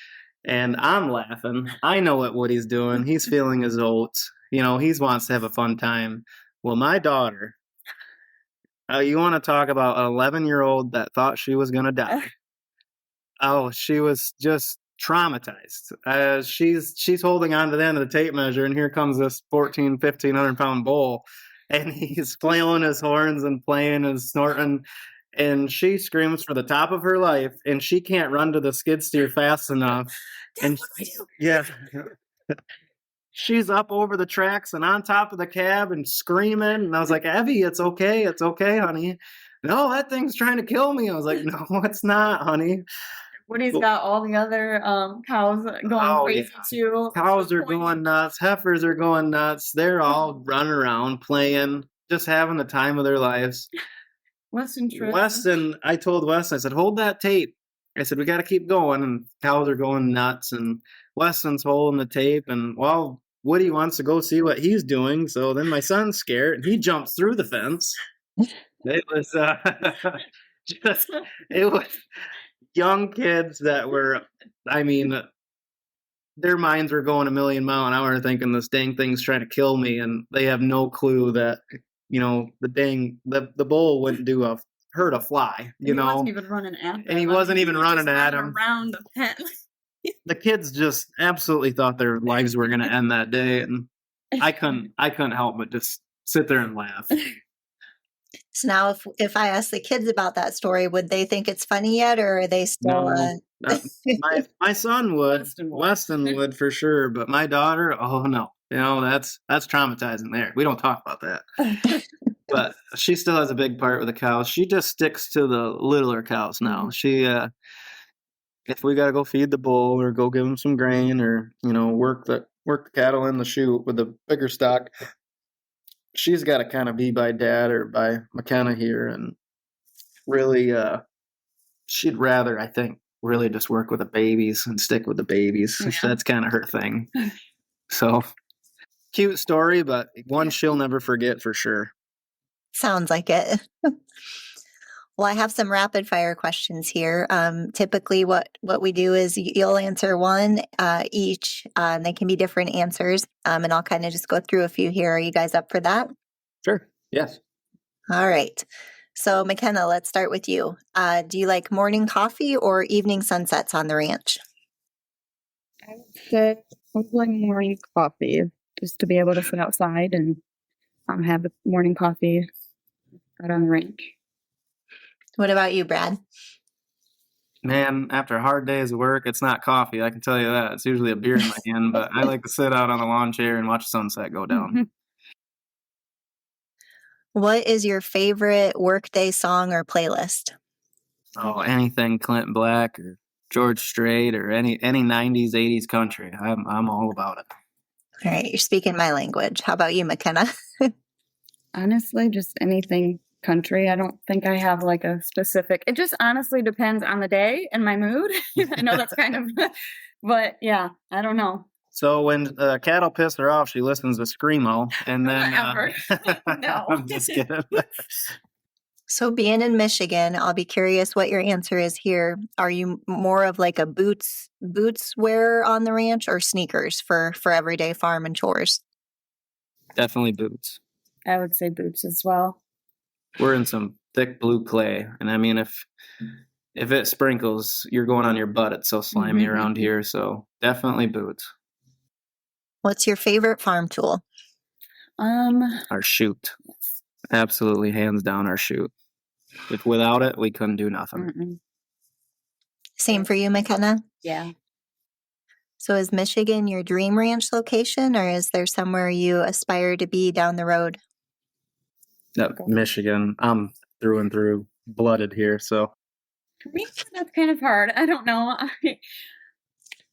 [SPEAKER 4] And I'm laughing. I know what Woody's doing. He's feeling his oats. He wants to have a fun time. Well, my daughter, you want to talk about an 11-year-old that thought she was going to die. Oh, she was just traumatized. She's holding on to the end of the tape measure, and here comes this 1,500-pound bull, and he's flailing his horns and playing and snorting, and she screams for the top of her life, and she can't run to the skid steer fast enough. And yeah. She's up over the tracks and on top of the cab and screaming. And I was like, Evie, it's okay. It's okay, honey. No, that thing's trying to kill me. I was like, no, it's not, honey.
[SPEAKER 5] Woody's got all the other cows going crazy too.
[SPEAKER 4] Cows are going nuts. Heifers are going nuts. They're all running around, playing, just having the time of their lives. Weston, I told Weston, I said, hold that tape. I said, we got to keep going. And cows are going nuts. And Weston's holding the tape. And, well, Woody wants to go see what he's doing. So then my son's scared. And he jumps through the fence. It was it was young kids that were, I mean, their minds were going a million mile an hour thinking this dang thing's trying to kill me. And they have no clue that, the bull wouldn't hurt a fly,
[SPEAKER 5] He wasn't even running at them.
[SPEAKER 4] And he wasn't even running at him.
[SPEAKER 5] Around the pen.
[SPEAKER 4] The kids just absolutely thought their lives were going to end that day. And I couldn't help but just sit there and laugh.
[SPEAKER 2] So now if I ask the kids about that story, would they think it's funny yet, or are they still...
[SPEAKER 4] No, my son would. Weston would for sure. But my daughter, oh no. That's traumatizing there. We don't talk about that. But she still has a big part with the cows. She just sticks to the littler cows now. She, if we got to go feed the bull or go give them some grain or, work the cattle in the chute with the bigger stock, she's got to kind of be by Dad or by Mckenna here. And really, she'd rather, I think, really just work with the babies and stick with the babies. Yeah. That's kind of her thing. So, cute story, but one she'll never forget for sure.
[SPEAKER 2] Sounds like it. Well, I have some rapid fire questions here. Typically what we do is you'll answer one each. They can be different answers. And I'll kind of just go through a few here. Are you guys up for that?
[SPEAKER 4] Sure. Yes.
[SPEAKER 2] All right. So Mckenna, let's start with you. Do you like morning coffee or evening sunsets on the ranch?
[SPEAKER 5] I would say hopefully morning coffee, just to be able to sit outside and have a morning coffee out on the ranch.
[SPEAKER 2] What about you, Brad?
[SPEAKER 4] Man, after hard days of work, it's not coffee. I can tell you that. It's usually a beer in my hand, but I like to sit out on the lawn chair and watch the sunset go down.
[SPEAKER 2] What is your favorite workday song or playlist?
[SPEAKER 4] Oh, anything Clint Black or George Strait or any 90s, 80s country. I'm all about it.
[SPEAKER 2] All right, you're speaking my language. How about you, Mckenna?
[SPEAKER 5] Honestly, just anything country. I don't think I have like a specific. It just honestly depends on the day and my mood. I know that's kind of, but yeah, I don't know.
[SPEAKER 4] So when cattle piss her off, she listens to Screamo, and then
[SPEAKER 5] No,
[SPEAKER 4] I'm just kidding.
[SPEAKER 2] So being in Michigan, I'll be curious what your answer is here. Are you more of like a boots wearer on the ranch or sneakers for everyday farm and chores?
[SPEAKER 4] Definitely boots.
[SPEAKER 5] I would say boots as well.
[SPEAKER 4] We're in some thick blue clay, and I mean, if it sprinkles, you're going on your butt. It's so slimy around here, so definitely boots.
[SPEAKER 2] What's your favorite farm tool?
[SPEAKER 4] Our chute. Absolutely, hands down, our chute. If without it, we couldn't do nothing.
[SPEAKER 5] Mm-mm.
[SPEAKER 2] Same for you, Mckenna?
[SPEAKER 5] Yeah.
[SPEAKER 2] So is Michigan your dream ranch location, or is there somewhere you aspire to be down the road?
[SPEAKER 4] No, Michigan. I'm through and through blooded here, so.
[SPEAKER 5] For me, that's kind of hard. I don't know.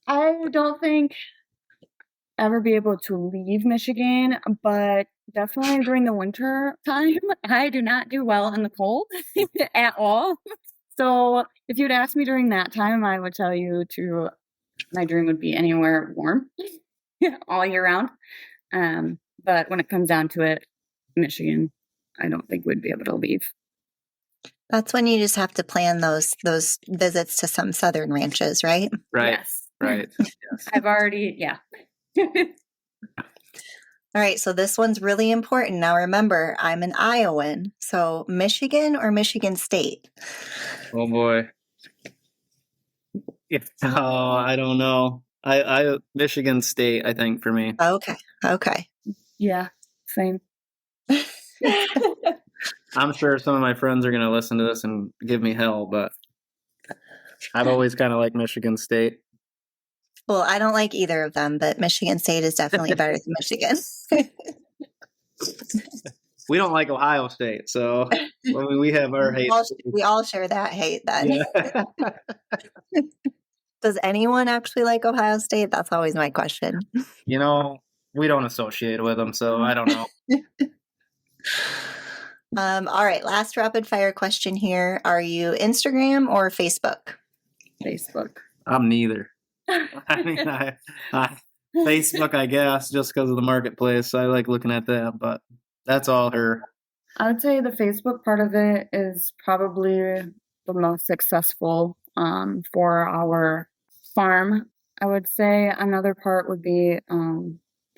[SPEAKER 5] I don't think ever be able to leave Michigan, but Definitely during the winter time. I do not do well in the cold at all. So if you'd ask me during that time, I would tell you my dream would be anywhere warm all year round. But when it comes down to it, Michigan, I don't think we'd be able to leave.
[SPEAKER 2] That's when you just have to plan those visits to some southern ranches, right?
[SPEAKER 4] Right.
[SPEAKER 5] Yes.
[SPEAKER 4] Right. Yes.
[SPEAKER 5] I've already, yeah.
[SPEAKER 2] All right, so this one's really important. Now remember, I'm an Iowan. So Michigan or Michigan State?
[SPEAKER 4] Oh boy. Oh, I don't know. I Michigan State, I think, for me.
[SPEAKER 2] Okay.
[SPEAKER 5] Yeah, same.
[SPEAKER 4] I'm sure some of my friends are going to listen to this and give me hell, but I've always kind of liked Michigan State.
[SPEAKER 2] Well, I don't like either of them, but Michigan State is definitely better than Michigan.
[SPEAKER 4] We don't like Ohio State, so I mean, we have our hate.
[SPEAKER 2] We all share that hate then.
[SPEAKER 4] Yeah.
[SPEAKER 2] Does anyone actually like Ohio State? That's always my question.
[SPEAKER 4] You know, we don't associate with them, so I don't know.
[SPEAKER 2] All right, last rapid fire question here. Are you Instagram or Facebook?
[SPEAKER 5] Facebook.
[SPEAKER 4] I'm neither. I mean, I Facebook, I guess, just because of the marketplace. I like looking at that, but that's all her.
[SPEAKER 5] I would say the Facebook part of it is probably the most successful for our farm. I would say another part would be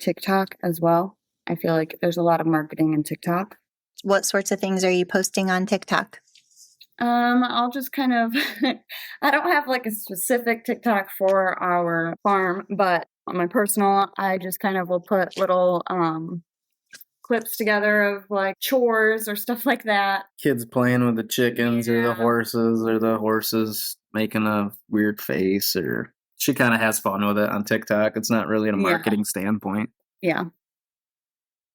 [SPEAKER 5] TikTok as well. I feel like there's a lot of marketing in TikTok.
[SPEAKER 2] What sorts of things are you posting on TikTok?
[SPEAKER 5] I'll just kind of, I don't have like a specific TikTok for our farm, but on my personal, I just kind of will put little clips together of like chores or stuff like that.
[SPEAKER 4] Kids playing with the chickens or the horses making a weird face, or she kind of has fun with it on TikTok. It's not really a marketing standpoint.
[SPEAKER 5] Yeah.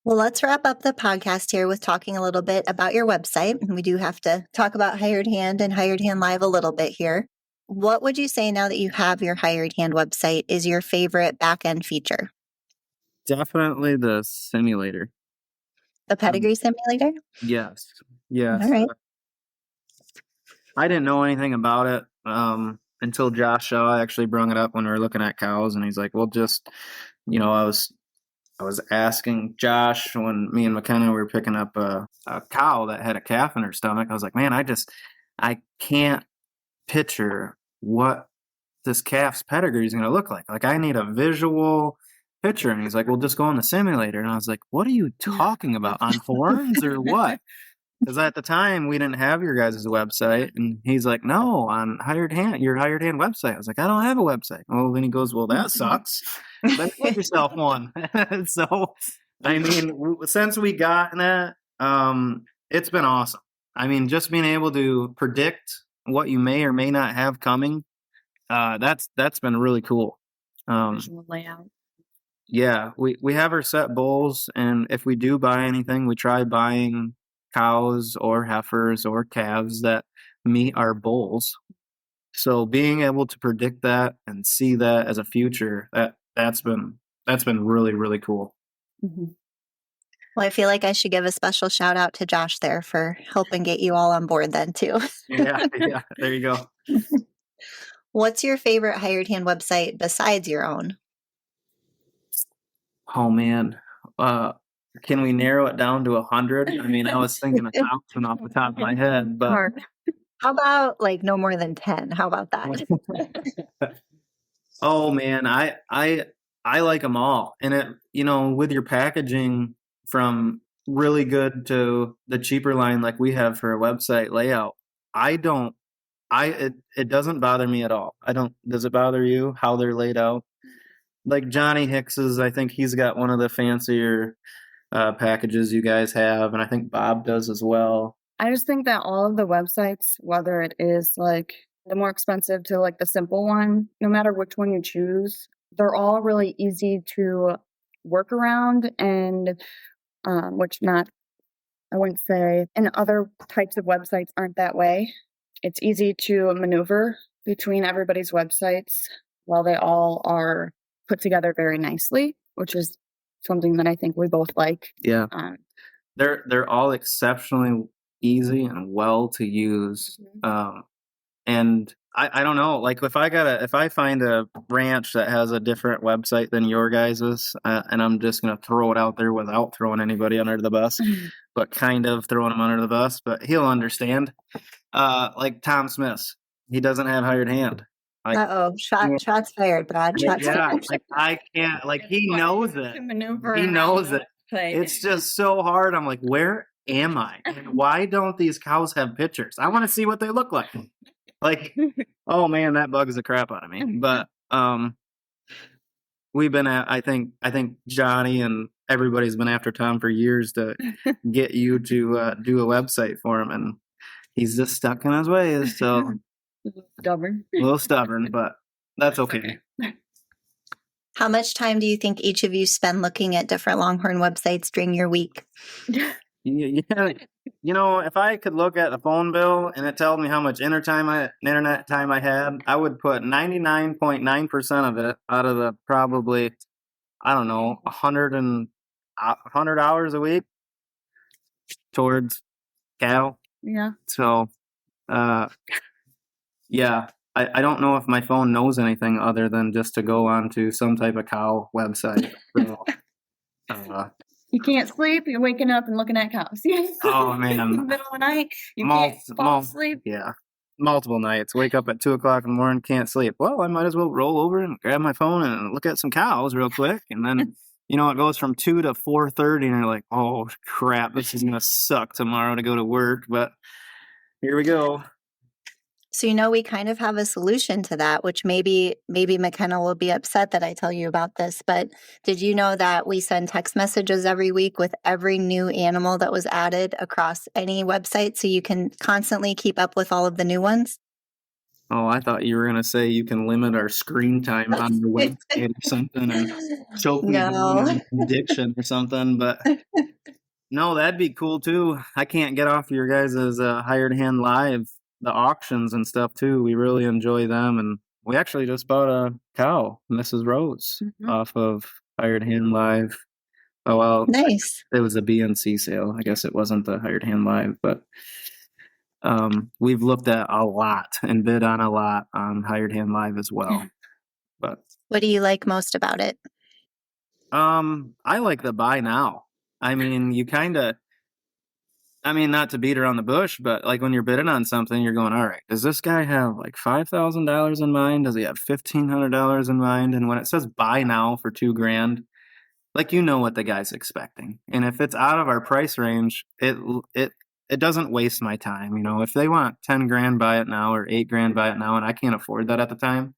[SPEAKER 2] Well, let's wrap up the podcast here with talking a little bit about your website. We do have to talk about Hired Hand and Hired Hand Live a little bit here. What would you say now that you have your Hired Hand website is your favorite back-end feature?
[SPEAKER 4] Definitely the simulator.
[SPEAKER 2] The pedigree simulator?
[SPEAKER 4] Yes.
[SPEAKER 2] All right.
[SPEAKER 4] I didn't know anything about it until Josh Shaw actually brought it up when we were looking at cows, and he's like, well, just, I was asking Josh when me and Mckenna were picking up a cow that had a calf in her stomach. I was like, man, I can't picture what this calf's pedigree is going to look like. Like, I need a visual picture. And he's like, well, just go on the simulator. And I was like, what are you talking about? On horns or what? Because at the time we didn't have your guys' website. And he's like, no, on your Hired Hand website. I was like, I don't have a website. Well, then he goes, well, that sucks. Then make yourself one. So, I mean, since we got that, it's been awesome. I mean, just being able to predict what you may or may not have coming, that's been really cool.
[SPEAKER 5] Visual layout.
[SPEAKER 4] Yeah, we have our set bulls, and if we do buy anything, we try buying cows or heifers or calves that meet our bulls. So being able to predict that and see that as a future, that's been really, really cool.
[SPEAKER 5] Mm-hmm.
[SPEAKER 2] Well, I feel like I should give a special shout out to Josh there for helping get you all on board then too.
[SPEAKER 4] Yeah, there you go.
[SPEAKER 2] What's your favorite Hired Hand website besides your own?
[SPEAKER 4] Oh man, can we narrow it down to 100? I mean, I was thinking 1,000 off the top of my head, but
[SPEAKER 2] how about like no more than 10? How about that?
[SPEAKER 4] Oh man, I like them all, and it, with your packaging from really good to the cheaper line like we have for a website layout, it doesn't bother me at all. Does it bother you how they're laid out? Like Johnny Hicks's, I think he's got one of the fancier packages you guys have, and I think Bob does as well.
[SPEAKER 5] I just think that all of the websites, whether it is like the more expensive to like the simple one, no matter which one you choose, they're all really easy to work around, and I wouldn't say, and other types of websites aren't that way. It's easy to maneuver between everybody's websites while they all are put together very nicely, which is something that I think we both like.
[SPEAKER 4] Yeah. They're all exceptionally easy and well to use. And I don't know, like if I find a ranch that has a different website than your guys's, and I'm just gonna throw it out there without throwing anybody under the bus, but kind of throwing him under the bus, but he'll understand. Like Tom Smith's, he doesn't have hired hand. Like,
[SPEAKER 2] Shots fired, Brad. Shots fired.
[SPEAKER 4] like I can't. Like he knows it. He knows it. It's just so hard. I'm like, where am I? And why don't these cows have pictures? I want to see what they look like. Like, oh man, that bugs the crap out of me. But we've been at. I think Johnny and everybody's been after Tom for years to get you to do a website for him, and he's just stuck in his ways. So a little stubborn, but that's okay.
[SPEAKER 2] How much time do you think each of you spend looking at different Longhorn websites during your week?
[SPEAKER 4] Yeah, if I could look at the phone bill and it tells me how much internet time I had, I would put 99.9% of it out of the probably, I don't know, 100 hours a week towards cow.
[SPEAKER 5] Yeah.
[SPEAKER 4] So, yeah, I don't know if my phone knows anything other than just to go onto some type of cow website. So,
[SPEAKER 5] you can't sleep. You're waking up and looking at cows.
[SPEAKER 4] Oh man!
[SPEAKER 5] In the middle of the night, you can't fall asleep.
[SPEAKER 4] Yeah, multiple nights. Wake up at 2:00 in the morning, can't sleep. Well, I might as well roll over and grab my phone and look at some cows real quick, and then it goes from 2 to 4:30, and you're like, oh crap, this is gonna suck tomorrow to go to work. But here we go.
[SPEAKER 2] So, we kind of have a solution to that, which maybe Mckenna will be upset that I tell you about this, but did you know that we send text messages every week with every new animal that was added across any website so you can constantly keep up with all of the new ones?
[SPEAKER 4] Oh, I thought you were going to say you can limit our screen time on your website or something and choke me on addiction or something, but no, that'd be cool too. I can't get off your guys' Hired Hand Live. The auctions and stuff too, we really enjoy them, and we actually just bought a cow, Mrs. Rose, off of Hired Hand Live. Oh well,
[SPEAKER 2] nice.
[SPEAKER 4] It was a BNC sale. I guess it wasn't the Hired Hand Live, but we've looked at a lot and bid on a lot on Hired Hand Live as well. But
[SPEAKER 2] what do you like most about it?
[SPEAKER 4] I like the buy now. I mean, you kind of. Not to beat around the bush, but like when you're bidding on something, you're going, all right, does this guy have like $5,000 in mind? Does he have $1,500 in mind? And when it says buy now for $2,000, like, what the guy's expecting. And if it's out of our price range, it doesn't waste my time. If they want $10,000, buy it now, or $8,000, buy it now, and I can't afford that at the time,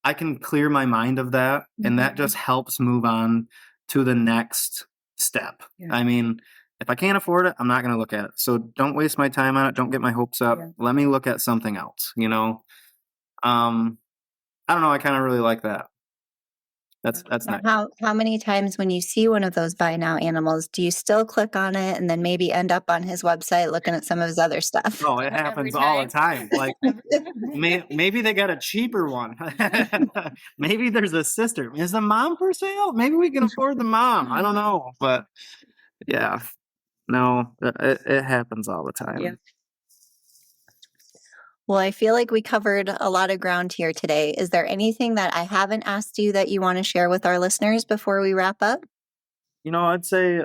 [SPEAKER 4] I can clear my mind of that. And that just helps move on to the next step. Yeah. If I can't afford it, I'm not going to look at it. So don't waste my time on it. Don't get my hopes up. Yeah. Let me look at something else, I don't know. I kind of really like that. That's nice.
[SPEAKER 2] How many times when you see one of those buy now animals, do you still click on it and then maybe end up on his website looking at some of his other stuff?
[SPEAKER 4] Oh, it happens all the time. Like maybe they got a cheaper one. Maybe there's a sister. Is the mom for sale? Maybe we can afford the mom. I don't know. But yeah. No, it happens all the time. Yeah.
[SPEAKER 2] Well, I feel like we covered a lot of ground here today. Is there anything that I haven't asked you that you want to share with our listeners before we wrap up?
[SPEAKER 4] I'd say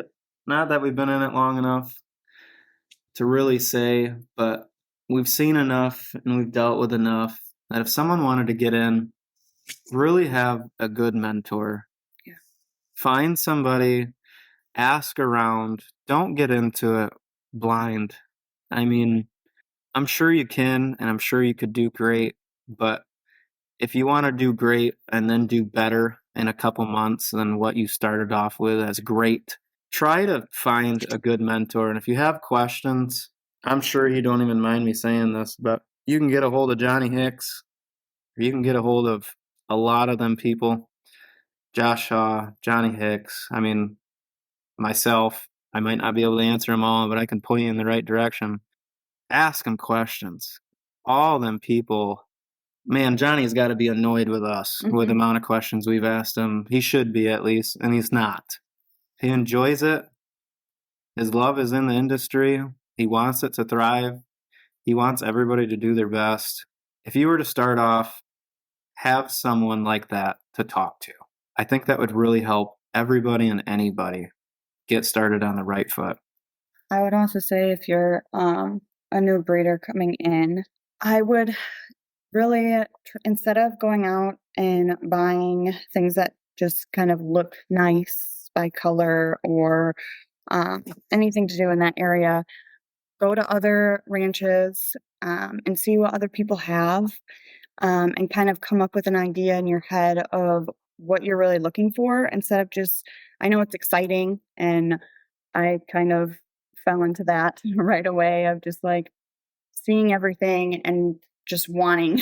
[SPEAKER 4] not that we've been in it long enough to really say, but we've seen enough and we've dealt with enough that if someone wanted to get in, really have a good mentor. Yeah. Find somebody. Ask around. Don't get into it blind. I'm sure you can, and I'm sure you could do great. But if you want to do great and then do better in a couple months than what you started off with as great, try to find a good mentor. And if you have questions, I'm sure you don't even mind me saying this, but you can get a hold of Johnny Hicks, or you can get a hold of a lot of them people. Josh Shaw, Johnny Hicks. Myself, I might not be able to answer them all, but I can point you in the right direction. Ask them questions. All them people, man, Johnny's got to be annoyed with us with the amount of questions we've asked him. He should be, at least, and he's not. He enjoys it. His love is in the industry. He wants it to thrive. He wants everybody to do their best. If you were to start off, have someone like that to talk to. I think that would really help everybody and anybody get started on the right foot.
[SPEAKER 5] I would also say if you're a new breeder coming in, I would really, instead of going out and buying things that just kind of look nice by color or anything to do in that area, go to other ranches and see what other people have and kind of come up with an idea in your head of what you're really looking for instead of just, I know it's exciting, and I kind of fell into that right away of just like seeing everything and just wanting.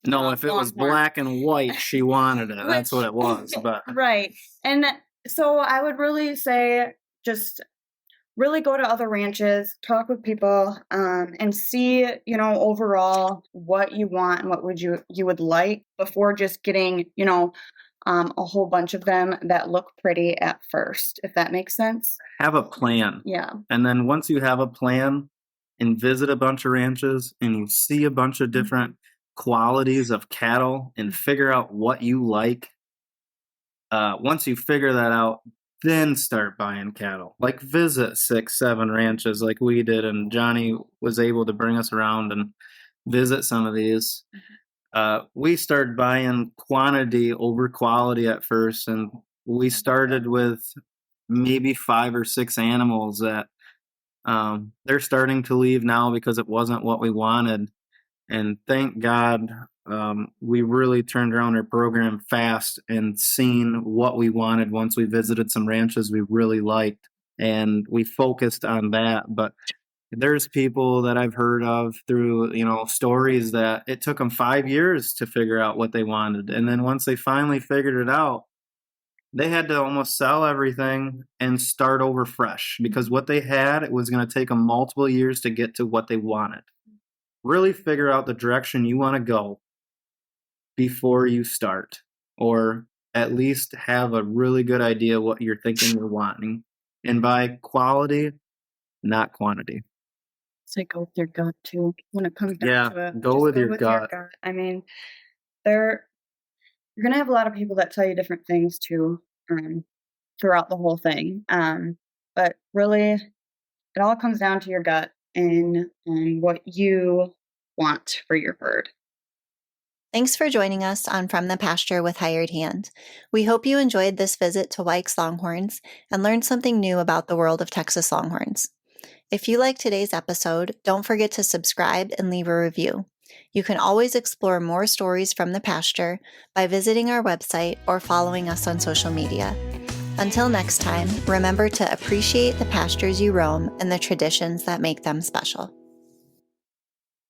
[SPEAKER 4] No, if it was black and white, she wanted it. That's what it was. But
[SPEAKER 5] right. And so I would really say just really go to other ranches, talk with people, and see, overall what you want and what would you would like before just getting, a whole bunch of them that look pretty at first, if that makes sense.
[SPEAKER 4] Have a plan.
[SPEAKER 5] Yeah.
[SPEAKER 4] And then once you have a plan and visit a bunch of ranches and you see a bunch of different qualities of cattle and figure out what you like, once you figure that out, then start buying cattle. Like visit 6-7 ranches like we did, and Johnny was able to bring us around and visit some of these. We started buying quantity over quality at first, and we started with maybe 5 or 6 animals that they're starting to leave now because it wasn't what we wanted. And thank God we really turned around our program fast and seen what we wanted once we visited some ranches we really liked, and we focused on that. But there's people that I've heard of through, stories that it took them 5 years to figure out what they wanted. And then once they finally figured it out, they had to almost sell everything and start over fresh because what they had, it was going to take them multiple years to get to what they wanted. Really figure out the direction you want to go before you start, or at least have a really good idea what you're thinking you're wanting. And by quality, not quantity.
[SPEAKER 5] Say go with your gut too when it comes down to it.
[SPEAKER 4] Go with your gut.
[SPEAKER 5] I mean, you're gonna have a lot of people that tell you different things too throughout the whole thing. But really, it all comes down to your gut and what you want for your herd.
[SPEAKER 2] Thanks for joining us on From the Pasture with Hired Hand. We hope you enjoyed this visit to Weicks Longhorns and learned something new about the world of Texas Longhorns. If you liked today's episode, don't forget to subscribe and leave a review. You can always explore more stories from the pasture by visiting our website or following us on social media. Until next time, remember to appreciate the pastures you roam and the traditions that make them special.